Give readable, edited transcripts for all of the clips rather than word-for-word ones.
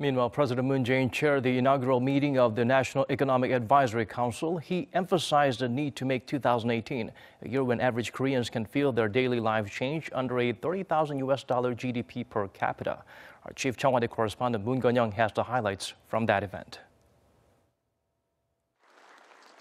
Meanwhile, President Moon Jae-in chaired the inaugural meeting of the National Economic Advisory Council. He emphasized the need to make 2018 a year when average Koreans can feel their daily lives change under a $30,000 GDP per capita. Our chief Cheongwadae correspondent Moon Connyoung has the highlights from that event.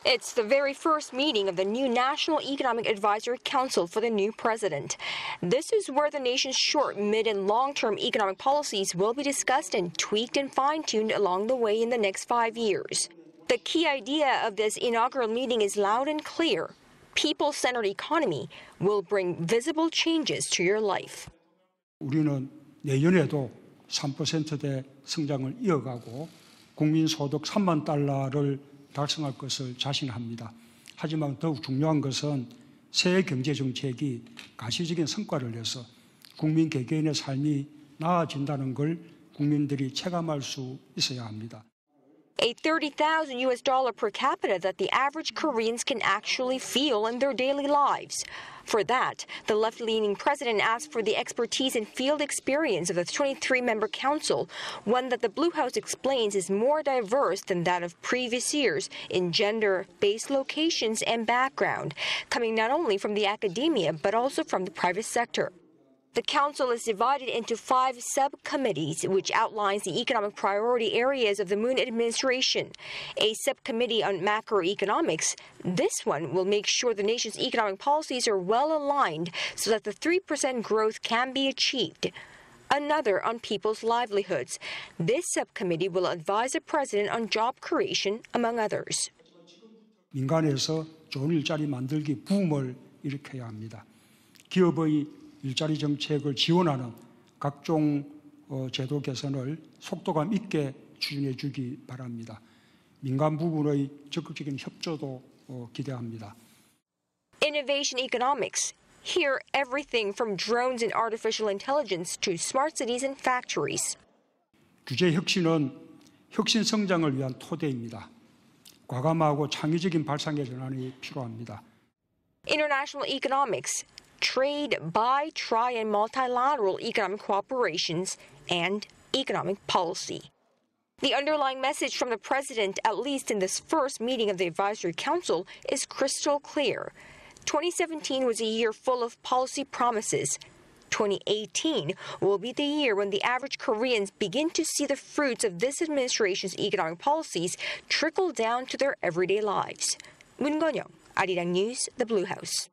It's the very first meeting of the new National Economic Advisory Council for the new president. This is where the nation's short, mid, and long-term economic policies will be discussed and tweaked and fine-tuned along the way in the next 5 years. The key idea of this inaugural meeting is loud and clear. People-centered economy will bring visible changes to your life. 우리는 내년에도 3%대 성장을 이어가고 국민소득 3만 달러를 달성할 것을 자신합니다. 하지만 더욱 중요한 것은 새 경제정책이 가시적인 성과를 내서 국민 개개인의 삶이 나아진다는 걸 국민들이 체감할 수 있어야 합니다. A $30,000 per capita that the average Koreans can actually feel in their daily lives. For that, the left-leaning president asked for the expertise and field experience of the 23-member council, one that the Blue House explains is more diverse than that of previous years in gender, base locations, and background, coming not only from the academia but also from the private sector. The council is divided into 5 subcommittees, which outlines the economic priority areas of the Moon administration. A subcommittee on macroeconomics. This one will make sure the nation's economic policies are well aligned so that the 3% growth can be achieved. Another on people's livelihoods. This subcommittee will advise the president on job creation, among others. 민간에서 좋은 일자리 만들기 붐을 일으켜야 합니다. 기업의 일자리 정책을 지원하는 각종 제도 개선을 속도감 있게 추진해 주기 바랍니다. 민간 부분의 적극적인 협조도 기대합니다. Innovation economics. Here, everything from drones and artificial intelligence to smart cities and factories. 규제 혁신은 혁신 성장을 위한 토대입니다. 과감하고 창의적인 발상의 전환이 필요합니다. International economics. Trade, bi, tri, and multilateral economic cooperations, and economic policy. The underlying message from the president, at least in this first meeting of the Advisory Council, is crystal clear. 2017 was a year full of policy promises. 2018 will be the year when the average Koreans begin to see the fruits of this administration's economic policies trickle down to their everyday lives. Moon Connyoung, Arirang News, The Blue House.